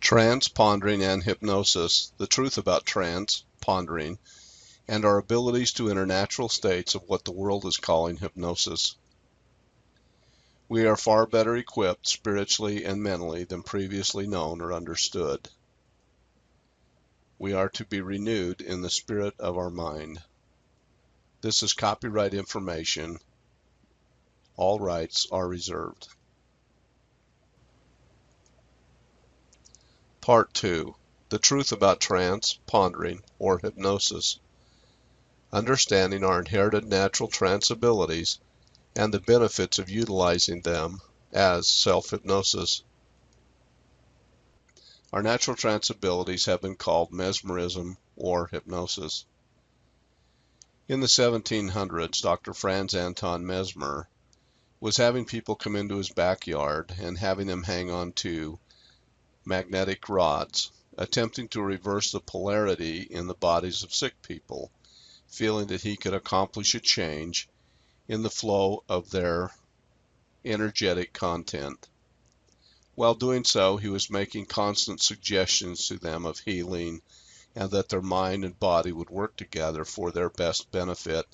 Trance, pondering, and hypnosis, the truth about trance, pondering, and our abilities to enter natural states of what the world is calling hypnosis. We are far better equipped spiritually and mentally than previously known or understood. We are to be renewed in the spirit of our mind. This is copyright information. All rights are reserved. Part 2. The truth about trance, pondering, or hypnosis. Understanding our inherited natural trance abilities and the benefits of utilizing them as self-hypnosis. Our natural trance abilities have been called mesmerism or hypnosis. In the 1700s, Dr. Franz Anton Mesmer was having people come into his backyard and having them hang on to magnetic rods, attempting to reverse the polarity in the bodies of sick people, feeling that he could accomplish a change in the flow of their energetic content. While doing so, he was making constant suggestions to them of healing and that their mind and body would work together for their best benefit.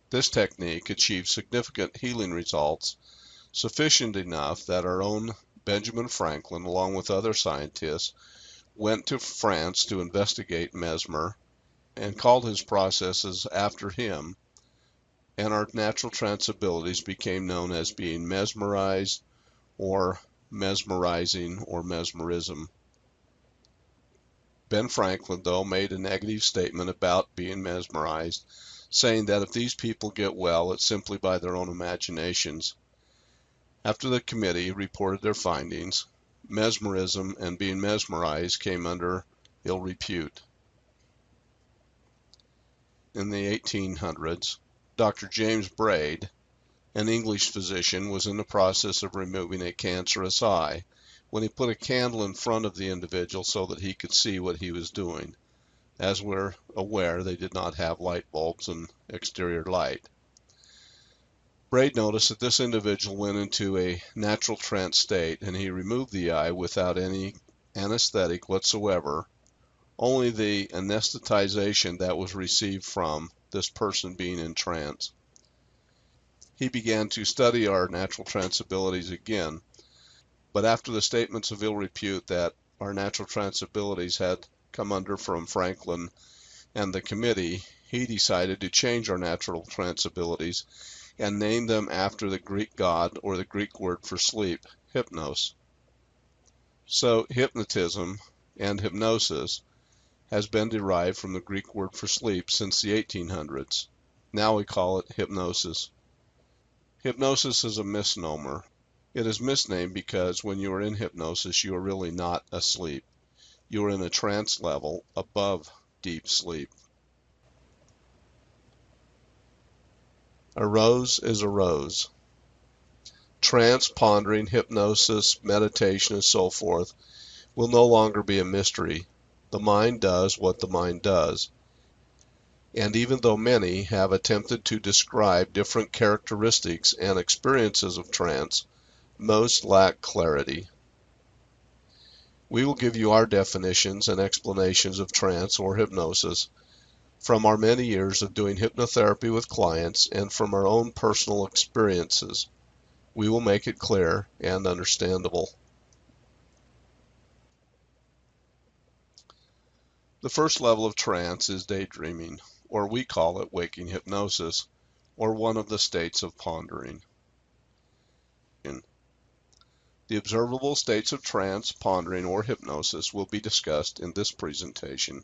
This technique achieved significant healing results, sufficient enough that our own Benjamin Franklin, along with other scientists, went to France to investigate Mesmer and called his processes after him, and our natural trance abilities became known as being mesmerized or mesmerizing or mesmerism. Ben Franklin, though, made a negative statement about being mesmerized, saying that if these people get well, it's simply by their own imaginations. After the committee reported their findings, mesmerism and being mesmerized came under ill repute. In the 1800s, Dr. James Braid, an English physician, was in the process of removing a cancerous eye when he put a candle in front of the individual so that he could see what he was doing. As we're aware, they did not have light bulbs and exterior light. Braid noticed that this individual went into a natural trance state, and he removed the eye without any anesthetic whatsoever, only the anesthetization that was received from this person being in trance. He began to study our natural trance abilities again, but after the statements of ill repute that our natural trance abilities had come under from Franklin and the committee, he decided to change our natural trance abilities and name them after the Greek god or the Greek word for sleep, hypnos. So hypnotism and hypnosis has been derived from the Greek word for sleep since the 1800s. Now we call it hypnosis. Hypnosis is a misnomer. It is misnamed because when you are in hypnosis, you are really not asleep. You are in a trance level above deep sleep. A rose is a rose. Trance, pondering, hypnosis, meditation, and so forth will no longer be a mystery. The mind does what the mind does. And even though many have attempted to describe different characteristics and experiences of trance, most lack clarity. We will give you our definitions and explanations of trance or hypnosis from our many years of doing hypnotherapy with clients and from our own personal experiences. We will make it clear and understandable. The first level of trance is daydreaming, or we call it waking hypnosis, or one of the states of pondering. The observable states of trance, pondering, or hypnosis will be discussed in this presentation.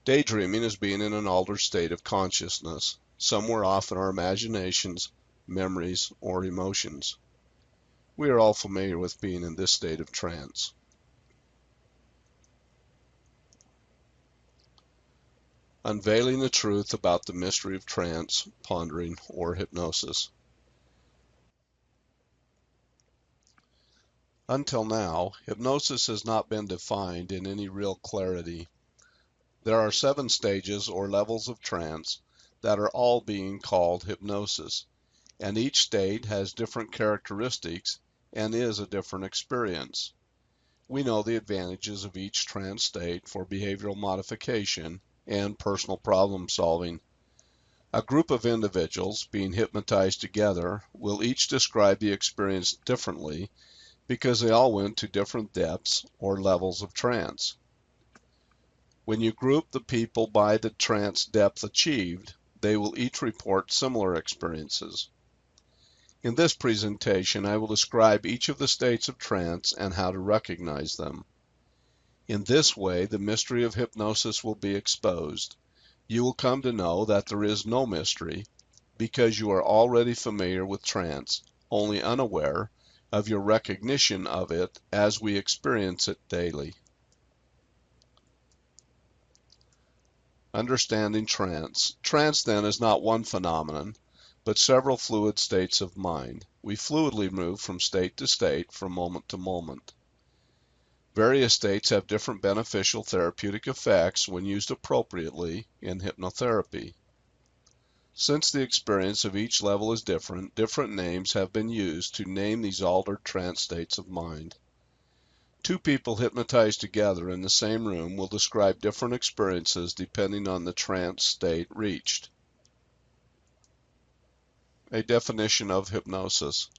Daydreaming is being in an altered state of consciousness, somewhere off in our imaginations, memories, or emotions. We are all familiar with being in this state of trance. Unveiling the truth about the mystery of trance, pondering, or hypnosis. Until now, hypnosis has not been defined in any real clarity. There are 7 stages or levels of trance that are all being called hypnosis, and each state has different characteristics and is a different experience. we know the advantages of each trance state for behavioral modification and personal problem solving. A group of individuals being hypnotized together will each describe the experience differently because they all went to different depths or levels of trance. When you group the people by the trance depth achieved, they will each report similar experiences. In this presentation, I will describe each of the states of trance and how to recognize them. In this way, the mystery of hypnosis will be exposed. You will come to know that there is no mystery because you are already familiar with trance, only unaware of your recognition of it as we experience it daily. Understanding trance. Trance, then, is not one phenomenon, but several fluid states of mind. We fluidly move from state to state, from moment to moment. Various states have different beneficial therapeutic effects when used appropriately in hypnotherapy. Since the experience of each level is different, different names have been used to name these altered trance states of mind. Two people hypnotized together in the same room will describe different experiences depending on the trance state reached. A definition of hypnosis.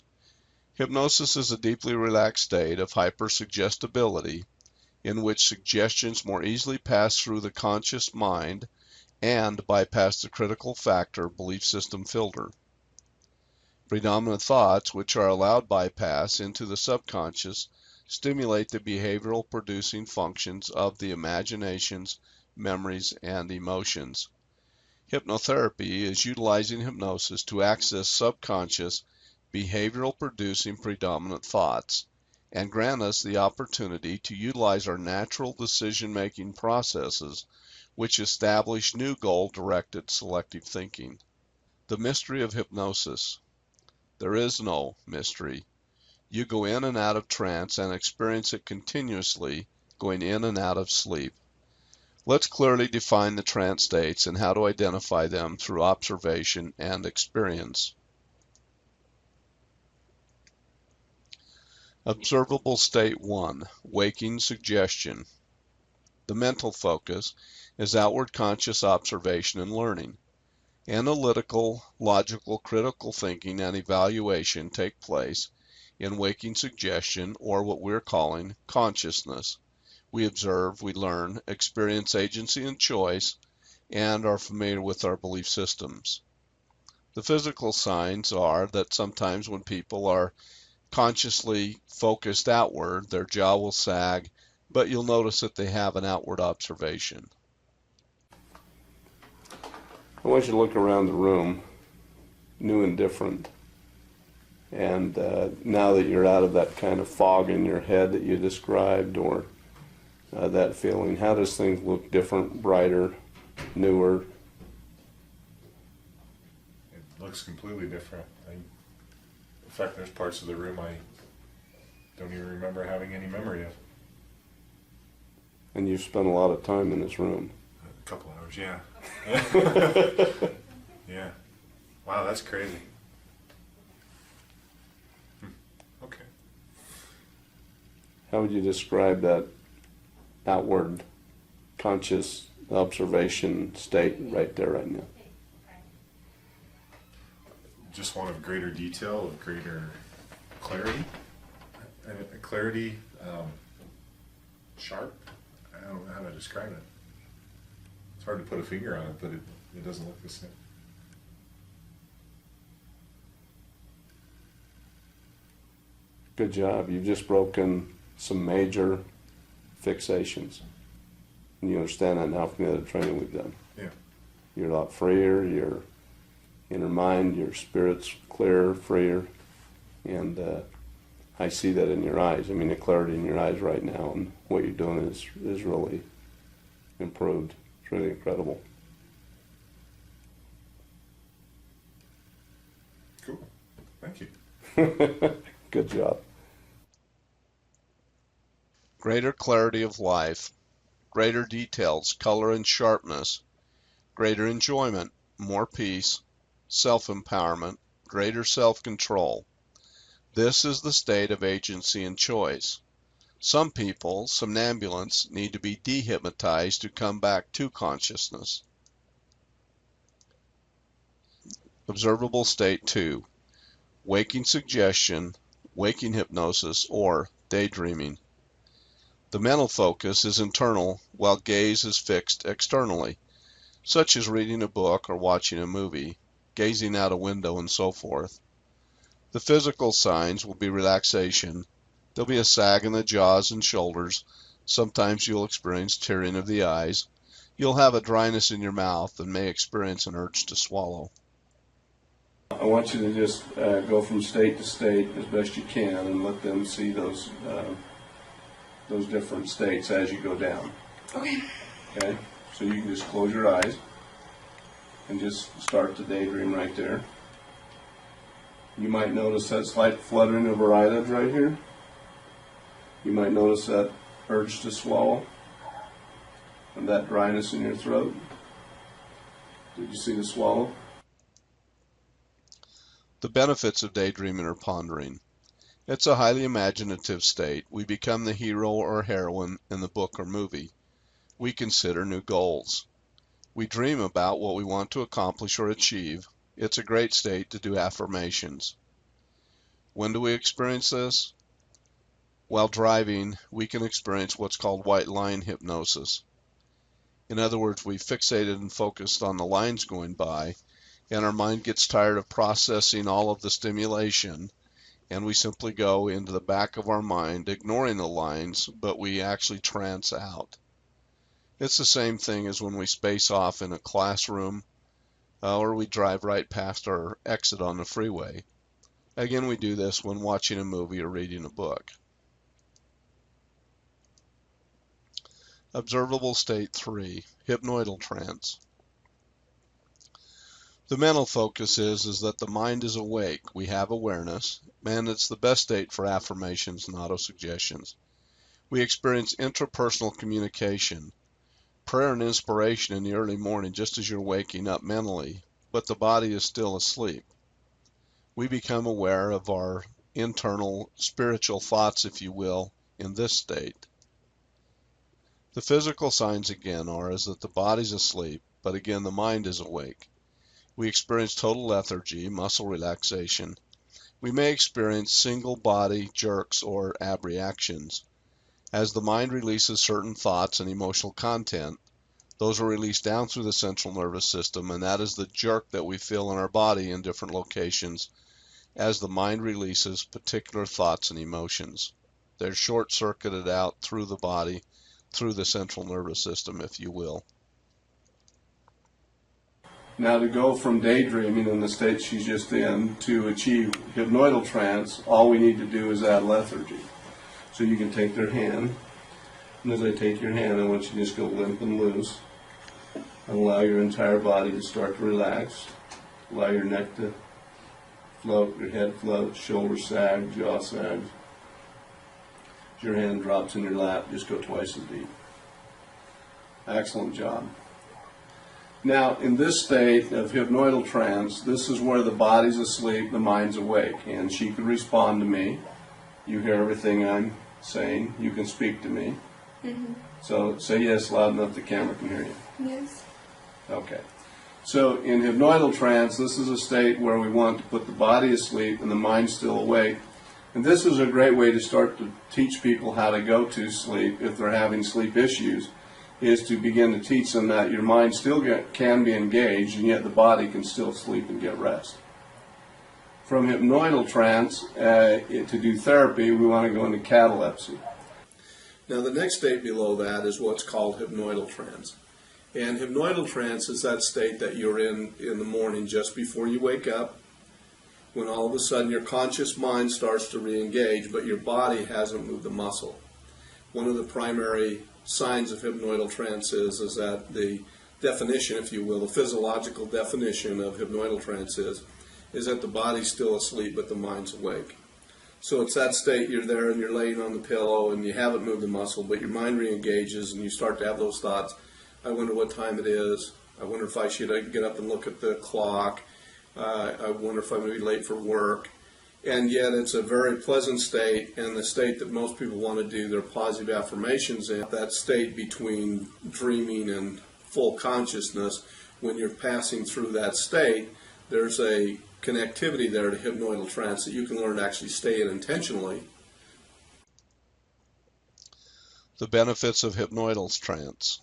Hypnosis is a deeply relaxed state of hypersuggestibility in which suggestions more easily pass through the conscious mind and bypass the critical factor belief system filter. Predominant thoughts, which are allowed bypass into the subconscious, stimulate the behavioral producing functions of the imaginations, memories, and emotions. Hypnotherapy is utilizing hypnosis to access subconscious, behavioral producing predominant thoughts and grant us the opportunity to utilize our natural decision-making processes which establish new goal-directed selective thinking. The mystery of hypnosis. There is no mystery. You go in and out of trance and experience it continuously, going in and out of sleep. Let's clearly define the trance states and how to identify them through observation and experience. Observable state 1, waking suggestion. The mental focus is outward conscious observation and learning. Analytical, logical, critical thinking and evaluation take place in waking suggestion, or what we're calling consciousness. We observe, we learn, experience agency and choice, and are familiar with our belief systems. The physical signs are that sometimes when people are consciously focused outward, their jaw will sag, but you'll notice that they have an outward observation. I want you to look around the room, new and different. And now that you're out of that kind of fog in your head that you described, or that feeling, how does things look different, brighter, newer? It looks completely different. In fact, there's parts of the room I don't even remember having any memory of. And you've spent a lot of time in this room. A couple hours, yeah. Yeah. Wow, that's crazy. Okay. How would you describe that outward conscious observation state right there, right now? Just one of greater detail, of greater clarity. Clarity, sharp. I don't know how to describe it. It's hard to put a finger on it, but it doesn't look the same. Good job. You've just broken some major fixations. And you understand that now from the other training we've done. Yeah. You're a lot freer, your inner mind, your spirit's clearer, freer, and I see that in your eyes. I mean, the clarity in your eyes right now, and what you're doing is really improved. It's really incredible. Cool. Thank you. Good job. Greater clarity of life, greater details, color and sharpness, greater enjoyment, more peace, self-empowerment, greater self-control. This is the state of agency and choice. Some people, somnambulants, need to be dehypnotized to come back to consciousness. Observable state 2. Waking suggestion, waking hypnosis, or daydreaming. The mental focus is internal while gaze is fixed externally, such as reading a book or watching a movie, gazing out a window, and so forth. The physical signs will be relaxation. There'll be a sag in the jaws and shoulders. Sometimes you'll experience tearing of the eyes. You'll have a dryness in your mouth and may experience an urge to swallow. I want you to just go from state to state as best you can and let them see those different states as you go down. Okay. Okay? So you can just close your eyes and just start the daydream right there. You might notice that slight fluttering of our eyelids right here. You might notice that urge to swallow and that dryness in your throat. Did you see the swallow? The benefits of daydreaming or pondering. It's a highly imaginative state. We become the hero or heroine in the book or movie. We consider new goals. We dream about what we want to accomplish or achieve. It's a great state to do affirmations. When do we experience this? While driving, we can experience what's called white line hypnosis. In other words, we fixated and focused on the lines going by, and our mind gets tired of processing all of the stimulation, and we simply go into the back of our mind, ignoring the lines, but we actually trance out. It's the same thing as when we space off in a classroom, or we drive right past our exit on the freeway. Again, we do this when watching a movie or reading a book. Observable state 3, hypnoidal trance. The mental focus is that the mind is awake. We have awareness, and it's the best state for affirmations and autosuggestions. We experience intrapersonal communication, prayer and inspiration in the early morning just as you're waking up mentally, but the body is still asleep. We become aware of our internal spiritual thoughts, if you will, in this state. The physical signs again are that the body's asleep, but again the mind is awake. We experience total lethargy, muscle relaxation. We may experience single body jerks or abreactions. As the mind releases certain thoughts and emotional content, those are released down through the central nervous system, and that is the jerk that we feel in our body in different locations as the mind releases particular thoughts and emotions. They're short-circuited out through the body, through the central nervous system, if you will. Now, to go from daydreaming in the state she's just in to achieve hypnoidal trance, all we need to do is add lethargy. So you can take their hand, and as I take your hand, I want you to just go limp and loose, and allow your entire body to start to relax. Allow your neck to float, your head floats, shoulders sag, jaw sags. As your hand drops in your lap, just go twice as deep. Excellent job. Now, in this state of hypnoidal trance, this is where the body's asleep, the mind's awake, and she can respond to me. You hear everything I'm saying. You can speak to me. Mm-hmm. So say yes loud enough the camera can hear you. Yes. Okay. So in hypnoidal trance, this is a state where we want to put the body asleep and the mind still awake. And this is a great way to start to teach people how to go to sleep if they're having sleep issues, is to begin to teach them that your mind still can be engaged and yet the body can still sleep and get rest. From hypnoidal trance, to do therapy, we want to go into catalepsy. Now the next state below that is what's called hypnoidal trance. And hypnoidal trance is that state that you're in the morning just before you wake up, when all of a sudden your conscious mind starts to re-engage, but your body hasn't moved a muscle. One of the primary signs of hypnoidal trance is that the definition, if you will, the physiological definition of hypnoidal trance is that the body's still asleep but the mind's awake. So it's that state you're there and you're laying on the pillow and you haven't moved a muscle, but your mind re-engages and you start to have those thoughts. I wonder what time it is. I wonder if I should get up and look at the clock. I wonder if I'm going to be late for work. and yet it's a very pleasant state, and the state that most people want to do their positive affirmations in, that state between dreaming and full consciousness. When you're passing through that state, there's a connectivity there to hypnoidal trance that you can learn to actually stay in intentionally. The benefits of hypnoidal trance.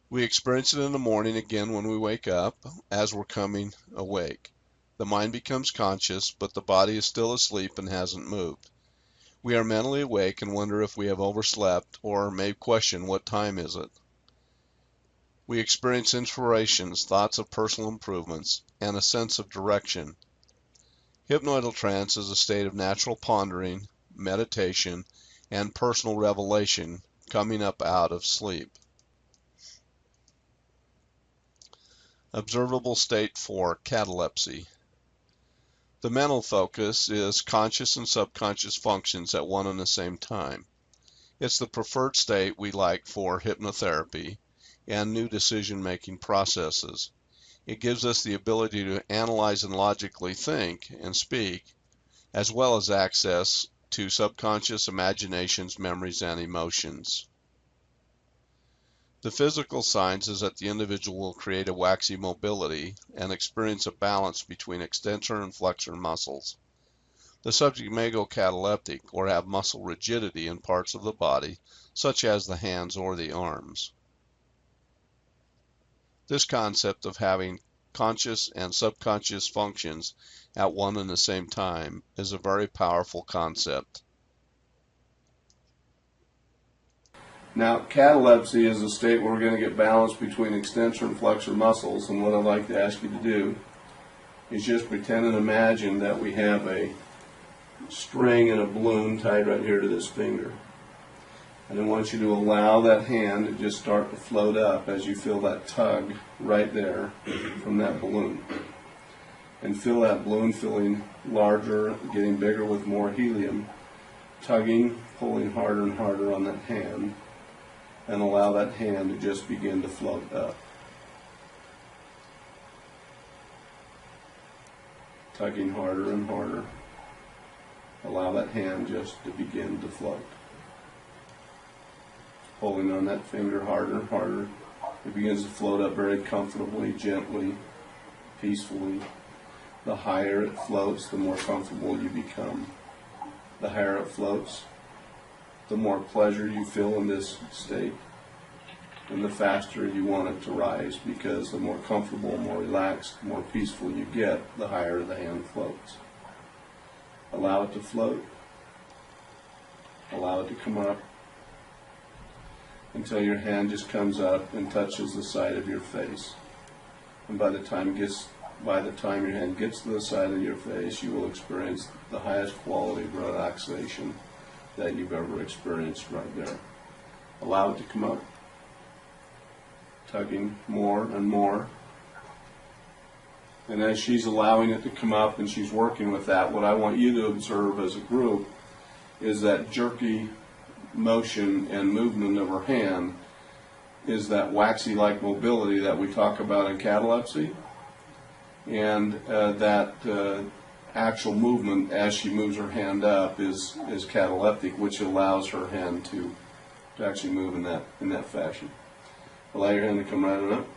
We experience it in the morning again when we wake up, as we're coming awake. The mind becomes conscious, but the body is still asleep and hasn't moved. We are mentally awake and wonder if we have overslept, or may question what time is it. We experience inspirations, thoughts of personal improvements, and a sense of direction. Hypnoidal trance is a state of natural pondering, meditation, and personal revelation coming up out of sleep. Observable state for catalepsy. The mental focus is conscious and subconscious functions at one and the same time. It's the preferred state we like for hypnotherapy and new decision-making processes. It gives us the ability to analyze and logically think and speak, as well as access to subconscious imaginations, memories, and emotions. The physical signs is that the individual will create a waxy mobility and experience a balance between extensor and flexor muscles. The subject may go cataleptic or have muscle rigidity in parts of the body, such as the hands or the arms. This concept of having conscious and subconscious functions at one and the same time is a very powerful concept. Now, catalepsy is a state where we're going to get balance between extensor and flexor muscles, and what I'd like to ask you to do is just pretend and imagine that we have a string and a balloon tied right here to this finger. And I want you to allow that hand to just start to float up as you feel that tug right there from that balloon. And feel that balloon feeling larger, getting bigger with more helium, tugging, pulling harder and harder on that hand, and allow that hand to just begin to float up. Tugging harder and harder. Allow that hand just to begin to float. Pulling on that finger harder and harder. It begins to float up very comfortably, gently, peacefully. The higher it floats, the more comfortable you become. The higher it floats, the more pleasure you feel in this state, and the faster you want it to rise, because the more comfortable, more relaxed, more peaceful you get, the higher the hand floats. Allow it to float. Allow it to come up until your hand just comes up and touches the side of your face. And by the time your hand gets to the side of your face, you will experience the highest quality of relaxation that you've ever experienced right there. Allow it to come up, tugging more and more. And as she's allowing it to come up and she's working with that, what I want you to observe as a group is that jerky motion and movement of her hand is that waxy-like mobility that we talk about in catalepsy. And that actual movement as she moves her hand up is cataleptic, which allows her hand to actually move in that fashion. Allow your hand to come right on up.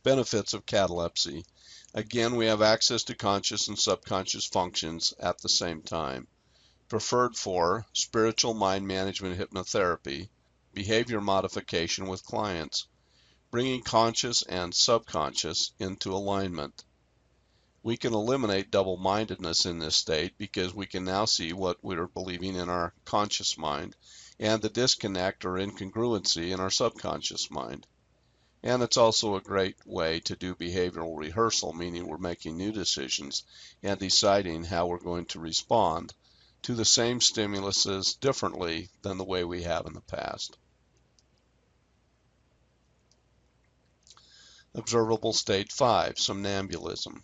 Benefits of catalepsy. Again, we have access to conscious and subconscious functions at the same time. Preferred for spiritual mind management hypnotherapy, behavior modification with clients, bringing conscious and subconscious into alignment. We can eliminate double-mindedness in this state because we can now see what we're believing in our conscious mind and the disconnect or incongruency in our subconscious mind. And it's also a great way to do behavioral rehearsal, meaning we're making new decisions and deciding how we're going to respond to the same stimuluses differently than the way we have in the past. Observable state 5, somnambulism.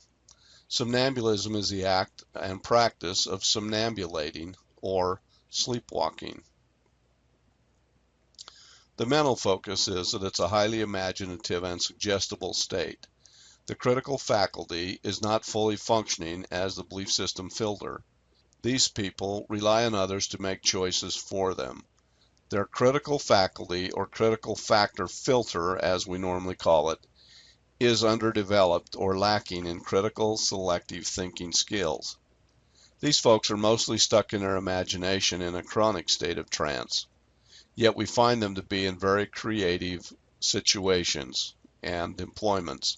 Somnambulism is the act and practice of somnambulating or sleepwalking. The mental focus is that it's a highly imaginative and suggestible state. The critical faculty is not fully functioning as the belief system filter. These people rely on others to make choices for them. Their critical faculty, or critical factor filter as we normally call it, is underdeveloped or lacking in critical selective thinking skills. These folks are mostly stuck in their imagination in a chronic state of trance, yet we find them to be in very creative situations and employments.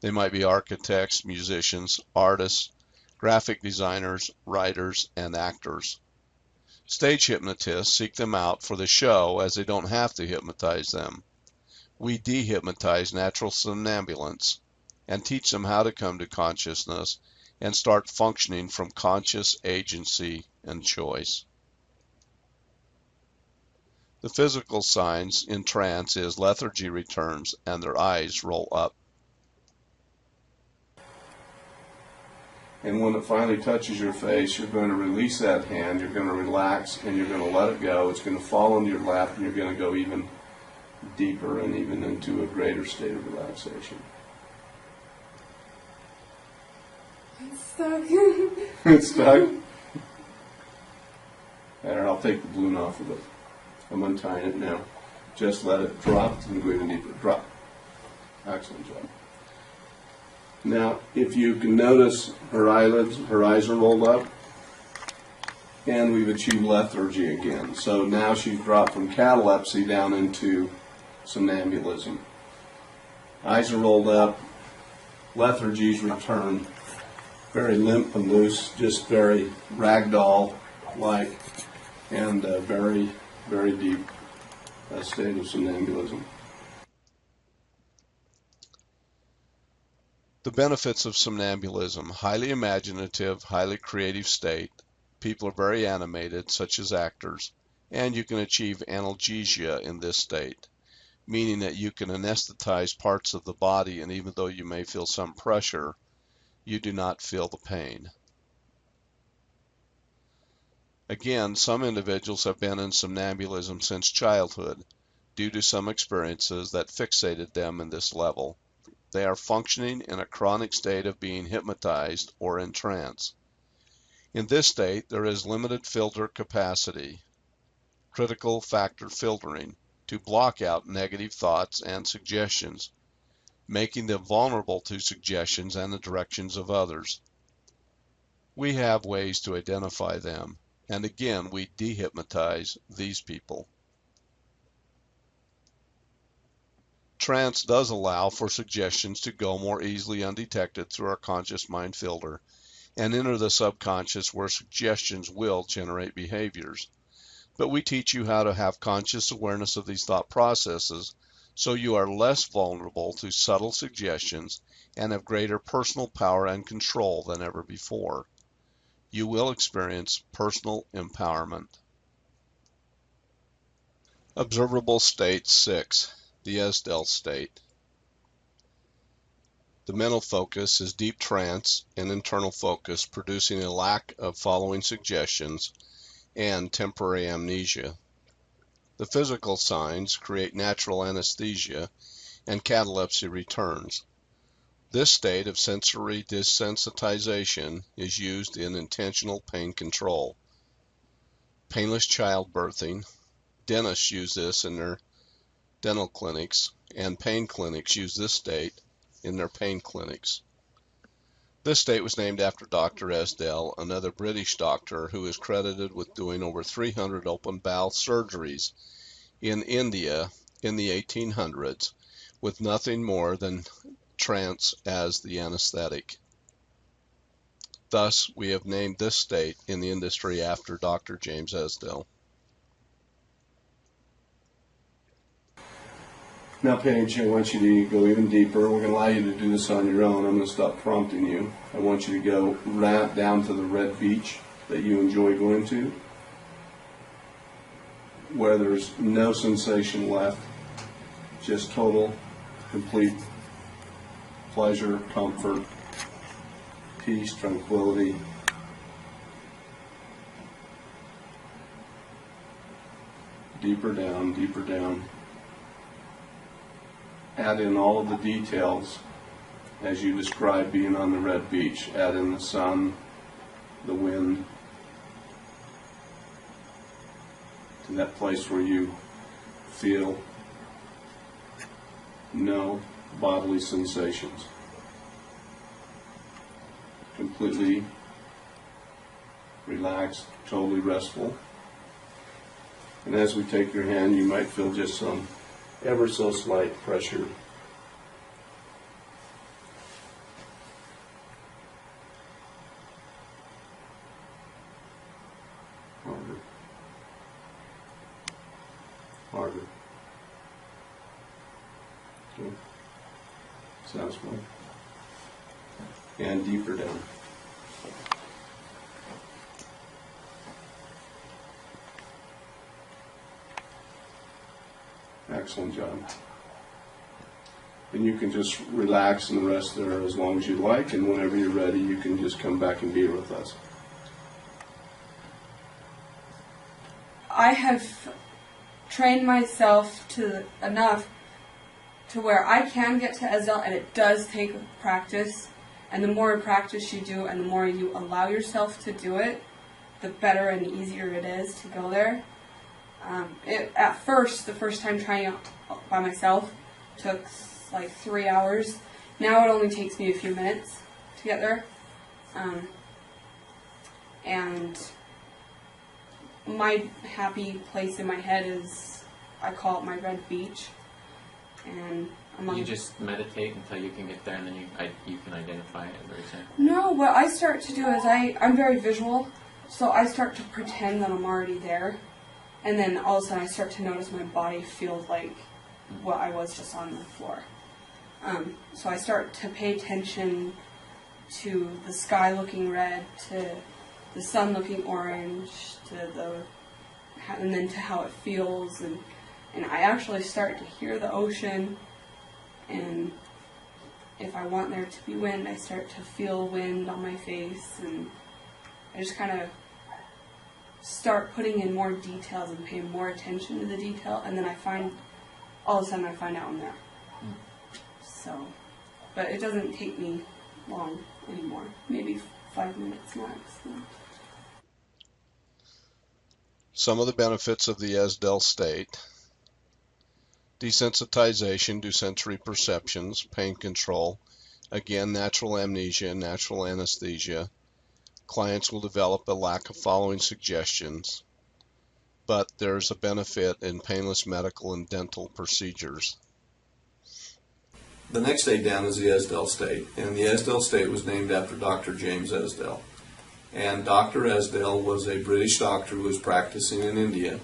They might be architects, musicians, artists, graphic designers, writers, and actors. Stage hypnotists seek them out for the show as they don't have to hypnotize them. We dehypnotize natural somnambulants and teach them how to come to consciousness and start functioning from conscious agency and choice. The physical signs in trance is lethargy returns and their eyes roll up. And when it finally touches your face, you're going to release that hand, you're going to relax, and you're going to let it go. It's going to fall into your lap, and you're going to go even deeper and even into a greater state of relaxation. It's stuck. It's stuck? There, I'll take the balloon off of it. I'm untying it now. Just let it drop and go even deeper. Drop. Excellent job. Now, if you can notice her eyelids, her eyes are rolled up, and we've achieved lethargy again. So now she's dropped from catalepsy down into somnambulism. Eyes are rolled up, lethargy's returned, very limp and loose, just very ragdoll-like, and very, very deep state of somnambulism. The benefits of somnambulism: highly imaginative, highly creative state. People are very animated, such as actors, and you can achieve analgesia in this state, meaning that you can anesthetize parts of the body, and even though you may feel some pressure, you do not feel the pain. Again, some individuals have been in somnambulism since childhood due to some experiences that fixated them in this level. They are functioning in a chronic state of being hypnotized or in trance. In this state, there is limited filter capacity, critical factor filtering, to block out negative thoughts and suggestions, making them vulnerable to suggestions and the directions of others. We have ways to identify them, and again, we dehypnotize these people. Trance does allow for suggestions to go more easily undetected through our conscious mind filter and enter the subconscious, where suggestions will generate behaviors. But we teach you how to have conscious awareness of these thought processes so you are less vulnerable to subtle suggestions and have greater personal power and control than ever before. You will experience personal empowerment. Observable state 6. The Esdell state. The mental focus is deep trance and internal focus, producing a lack of following suggestions and temporary amnesia. The physical signs create natural anesthesia and catalepsy returns. This state of sensory desensitization is used in intentional pain control. Painless childbirthing. Dentists use this in their dental clinics, and pain clinics use this state in their pain clinics. This state was named after Dr. Esdell, another British doctor who is credited with doing over 300 open bowel surgeries in India in the 1800s, with nothing more than trance as the anesthetic. Thus, we have named this state in the industry after Dr. James Esdell. Now, Paige, I want you to go even deeper. We're going to allow you to do this on your own. I'm going to stop prompting you. I want you to go right down to the red beach that you enjoy going to, where there's no sensation left, just total, complete pleasure, comfort, peace, tranquility. Deeper down, deeper down. Add in all of the details as you described being on the red beach. Add in the sun, the wind, to that place where you feel no bodily sensations. Completely relaxed, totally restful. And as we take your hand, you might feel just some ever so slight pressure. Harder. Harder. Okay. Satisfying. And deeper down. Excellent job. And you can just relax and rest there as long as you like, and whenever you're ready, you can just come back and be here with us. I have trained myself to enough to where I can get to Esdell, and it does take practice. And the more practice you do and the more you allow yourself to do it, the better and easier it is to go there. At first, the first time trying it by myself, took like 3 hours. Now it only takes me a few minutes to get there. And my happy place in my head is, I call it my red beach. And You just meditate until you can get there, and then you can identify it, as you say. No, what I start to do is I'm very visual, so I start to pretend that I'm already there. And then all of a sudden I start to notice my body feels like what I was just on the floor. So I start to pay attention to the sky looking red, to the sun looking orange, and then to how it feels. And I actually start to hear the ocean. And if I want there to be wind, I start to feel wind on my face. And I just kind of start putting in more details and paying more attention to the detail, and then all of a sudden I find out I'm there. So, but it doesn't take me long anymore, maybe 5 minutes max. Some of the benefits of the Esdell state: desensitization to sensory perceptions, pain control, again, natural amnesia, natural anesthesia. Clients will develop a lack of following suggestions, but there's a benefit in painless medical and dental procedures. The next state down is the Esdell state, and the Esdell state was named after Dr. James Esdell. And Dr. Esdell was a British doctor who was practicing in India,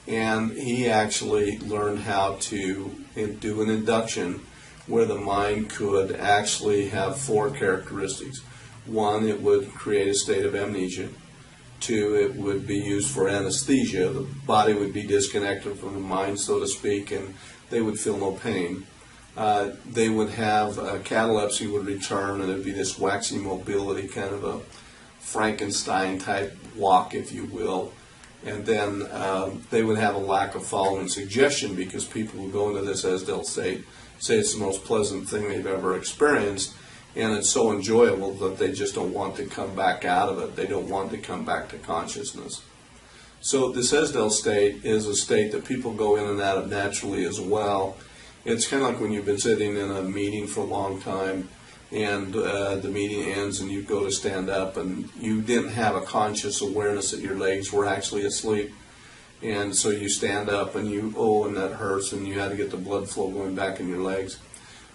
and he actually learned how to do an induction where the mind could actually have 4 characteristics. 1, it would create a state of amnesia. 2, it would be used for anesthesia. The body would be disconnected from the mind, so to speak, and they would feel no pain. They would have catalepsy would return, and it would be this waxy mobility, kind of a Frankenstein-type walk, if you will. And then they would have a lack of following suggestion, because people would go into this Esdell state, say it's the most pleasant thing they've ever experienced, and it's so enjoyable that they just don't want to come back out of it. They don't want to come back to consciousness. So this Esdell state is a state that people go in and out of naturally as well. It's kind of like when you've been sitting in a meeting for a long time, and the meeting ends and you go to stand up, and you didn't have a conscious awareness that your legs were actually asleep. And so you stand up and and that hurts, and you had to get the blood flow going back in your legs.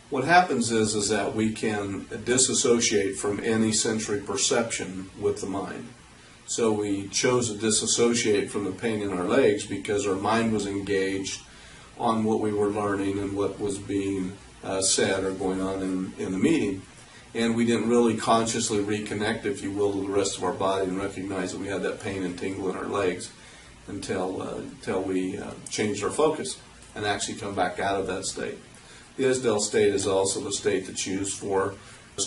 What happens is that we can disassociate from any sensory perception with the mind. So we chose to disassociate from the pain in our legs because our mind was engaged on what we were learning and what was being said or going on in the meeting. And we didn't really consciously reconnect, if you will, to the rest of our body and recognize that we had that pain and tingle in our legs until we changed our focus and actually come back out of that state. The Esdell state is also the state that's used for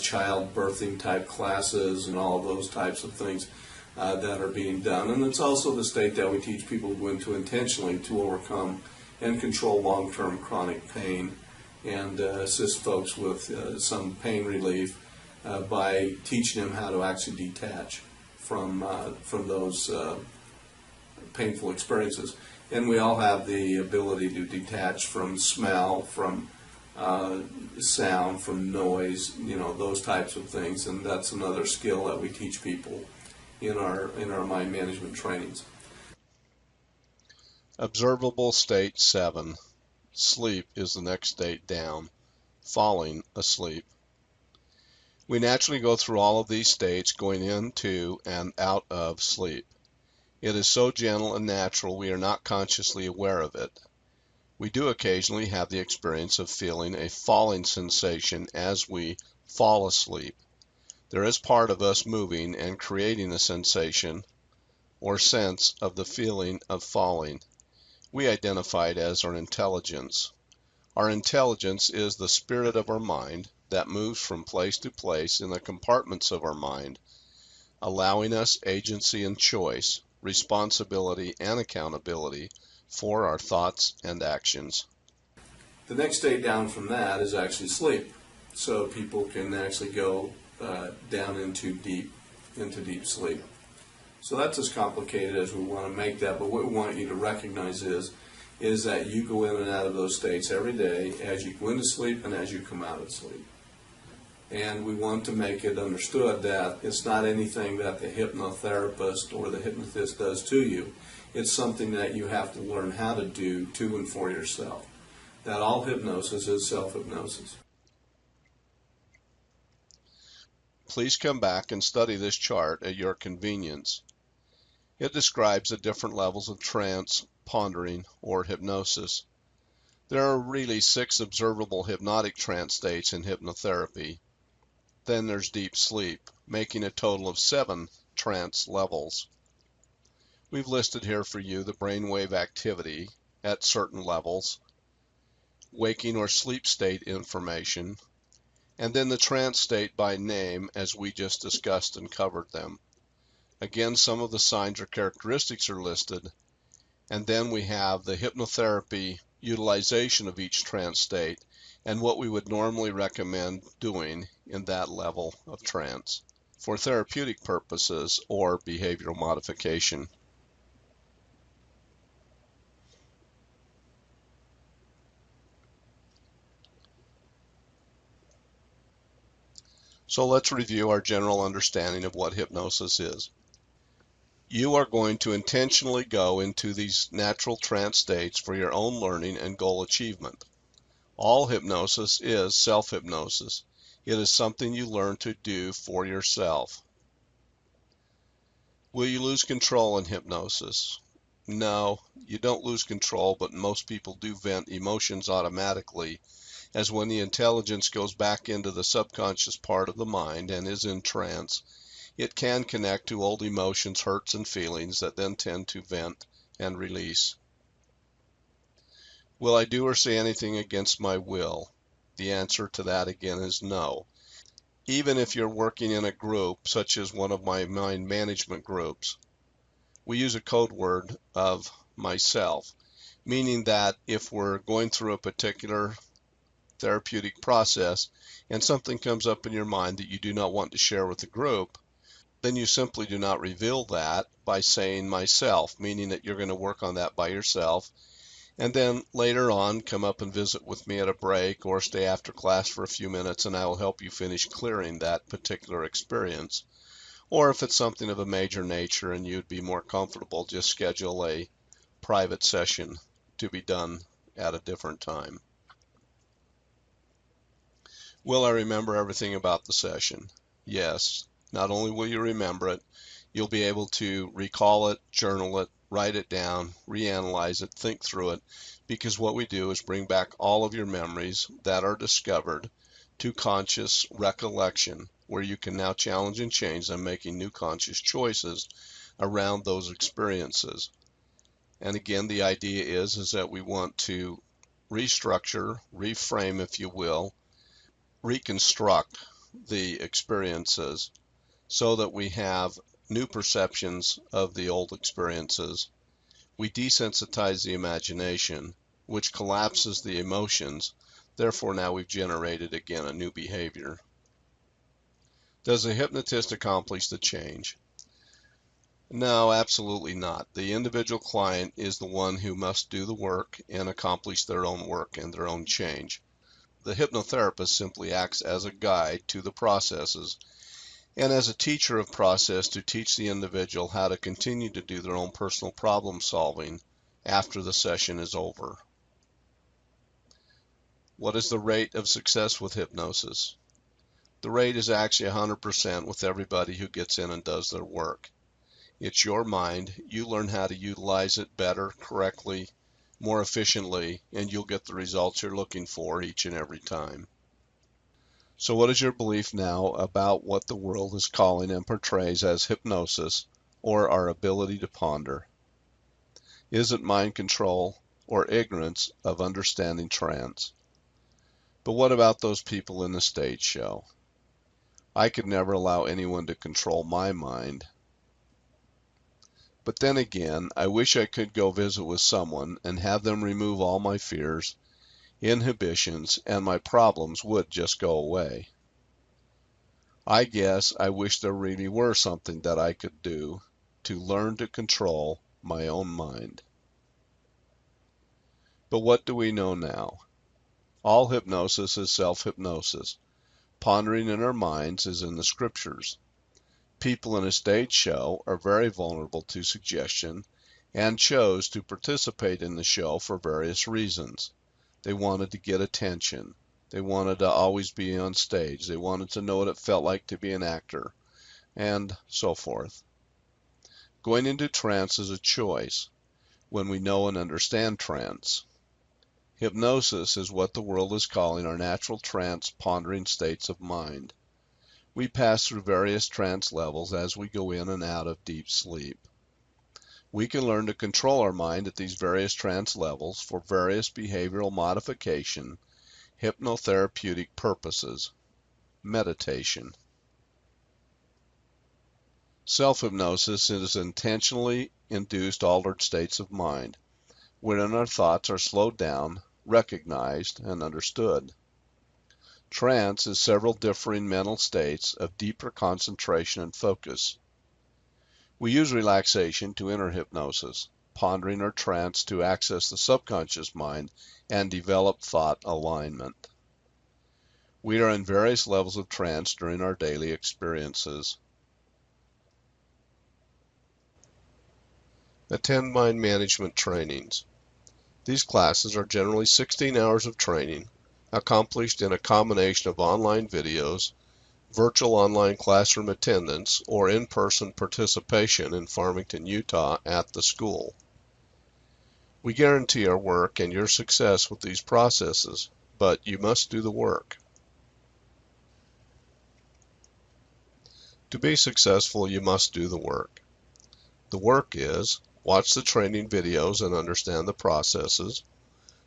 child birthing type classes and all of those types of things that are being done. And it's also the state that we teach people to go into intentionally to overcome and control long-term chronic pain and assist folks with some pain relief by teaching them how to actually detach from those painful experiences. And we all have the ability to detach from smell, from sound, from noise, those types of things. And that's another skill that we teach people in our mind management trainings. Observable state 7. Sleep is the next state down. Falling asleep. We naturally go through all of these states going into and out of sleep. It is so gentle and natural we are not consciously aware of it. We do occasionally have the experience of feeling a falling sensation as we fall asleep. There is part of us moving and creating a sensation or sense of the feeling of falling. We identify it as our intelligence. Our intelligence is the spirit of our mind that moves from place to place in the compartments of our mind, allowing us agency and choice, responsibility and accountability for our thoughts and actions. The next state down from that is actually sleep. So people can actually go down into deep sleep. So that's as complicated as we want to make that, but what we want you to recognize is that you go in and out of those states every day as you go into sleep and as you come out of sleep. And we want to make it understood that it's not anything that the hypnotherapist or the hypnotist does to you. It's something that you have to learn how to do to and for yourself. That all hypnosis is self-hypnosis. Please come back and study this chart at your convenience. It describes the different levels of trance, pondering, or hypnosis. There are really 6 observable hypnotic trance states in hypnotherapy. Then there's deep sleep, making a total of 7 trance levels. We've listed here for you the brainwave activity at certain levels, waking or sleep state information, and then the trance state by name as we just discussed and covered them. Again, some of the signs or characteristics are listed, and then we have the hypnotherapy utilization of each trance state and what we would normally recommend doing in that level of trance for therapeutic purposes or behavioral modification. So let's review our general understanding of what hypnosis is. You are going to intentionally go into these natural trance states for your own learning and goal achievement. All hypnosis is self-hypnosis. It is something you learn to do for yourself. Will you lose control in hypnosis? No, you don't lose control, but most people do vent emotions automatically, as when the intelligence goes back into the subconscious part of the mind and is in trance, it can connect to old emotions, hurts, and feelings that then tend to vent and release. Will I do or say anything against my will? The answer to that again is no. Even if you're working in a group, such as one of my mind management groups, we use a code word of myself, meaning that if we're going through a particular therapeutic process and something comes up in your mind that you do not want to share with the group, then you simply do not reveal that by saying myself, meaning that you're going to work on that by yourself, and then later on come up and visit with me at a break or stay after class for a few minutes and I will help you finish clearing that particular experience. Or if it's something of a major nature and you'd be more comfortable, just schedule a private session to be done at a different time. Will I remember everything about the session? Yes. Not only will you remember it, you'll be able to recall it, journal it, write it down, reanalyze it, think through it, because what we do is bring back all of your memories that are discovered to conscious recollection, where you can now challenge and change them, making new conscious choices around those experiences. And again, the idea is that we want to restructure, reframe, if you will, reconstruct the experiences so that we have new perceptions of the old experiences. We desensitize the imagination, which collapses the emotions Therefore, now we've generated again a new behavior. Does the hypnotist accomplish the change? No, absolutely not. The individual client is the one who must do the work and accomplish their own work and their own change. The hypnotherapist simply acts as a guide to the processes and as a teacher of process to teach the individual how to continue to do their own personal problem solving after the session is over. What is the rate of success with hypnosis? The rate is actually 100% with everybody who gets in and does their work. It's your mind. You learn how to utilize it better, correctly, more efficiently, and you'll get the results you're looking for each and every time. So what is your belief now about what the world is calling and portrays as hypnosis, or our ability to ponder? Is it mind control or ignorance of understanding trance? But what about those people in the stage show? I could never allow anyone to control my mind. But then again, I wish I could go visit with someone and have them remove all my fears, inhibitions, and my problems would just go away. I guess I wish there really were something that I could do to learn to control my own mind. But what do we know now? All hypnosis is self-hypnosis. Pondering in our minds is in the scriptures. People in a stage show are very vulnerable to suggestion and chose to participate in the show for various reasons. They wanted to get attention. They wanted to always be on stage. They wanted to know what it felt like to be an actor, and so forth. Going into trance is a choice when we know and understand trance. Hypnosis is what the world is calling our natural trance pondering states of mind. We pass through various trance levels as we go in and out of deep sleep. We can learn to control our mind at these various trance levels for various behavioral modification, hypnotherapeutic purposes, meditation. Self-hypnosis is intentionally induced altered states of mind, wherein our thoughts are slowed down, recognized, and understood. Trance is several differing mental states of deeper concentration and focus. We use relaxation to enter hypnosis, pondering or trance to access the subconscious mind and develop thought alignment. We are in various levels of trance during our daily experiences. Attend mind management trainings. These classes are generally 16 hours of training, accomplished in a combination of online videos, virtual online classroom attendance, or in-person participation in Farmington, Utah at the school. We guarantee our work and your success with these processes, but you must do the work. To be successful, you must do the work. The work is watch the training videos and understand the processes,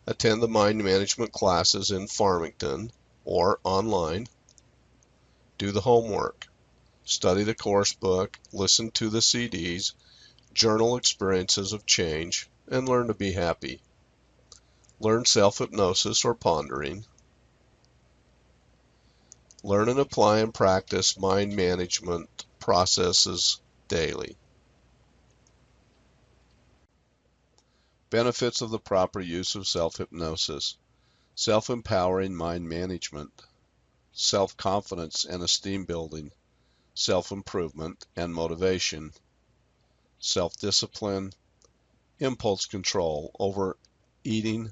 attend the mind management classes in Farmington or online, do the homework, study the course book, listen to the CDs, journal experiences of change, and learn to be happy. Learn self-hypnosis or pondering. Learn and apply and practice mind management processes daily. Benefits of the proper use of self-hypnosis: self-empowering mind management, self-confidence and esteem building, self-improvement and motivation, self-discipline, impulse control over eating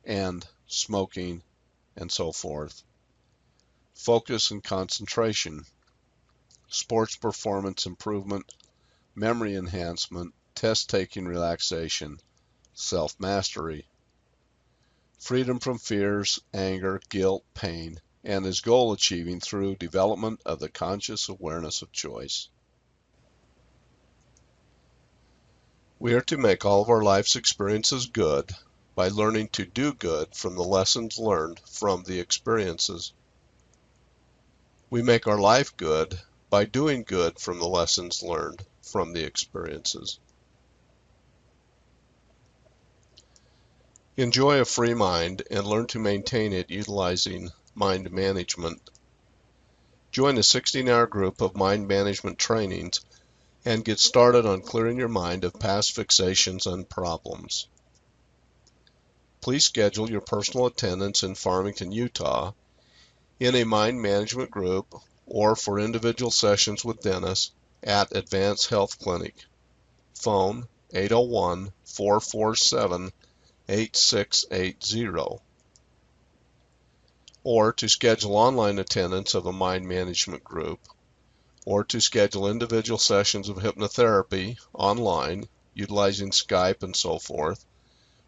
and smoking and so forth, focus and concentration, sports performance improvement, memory enhancement, test-taking relaxation, self-mastery, freedom from fears, anger, guilt, pain, and is goal achieving through development of the conscious awareness of choice. We are to make all of our life's experiences good by learning to do good from the lessons learned from the experiences. We make our life good by doing good from the lessons learned from the experiences. Enjoy a free mind and learn to maintain it utilizing mind management. Join a 16-hour group of mind management trainings and get started on clearing your mind of past fixations and problems. Please schedule your personal attendance in Farmington, Utah, in a mind management group or for individual sessions with Dennis at Advanced Health Clinic. Phone 801-447-8680. Or to schedule online attendance of a mind management group, or to schedule individual sessions of hypnotherapy online utilizing Skype and so forth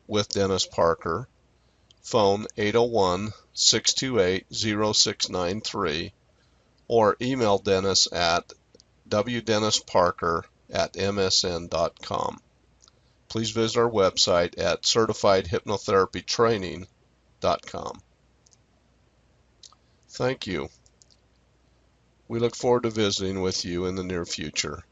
with Dennis Parker. Phone 801-628-0693 or email Dennis at wdennisparker@msn.com. Please visit our website at certifiedhypnotherapytraining.com. Thank you. We look forward to visiting with you in the near future.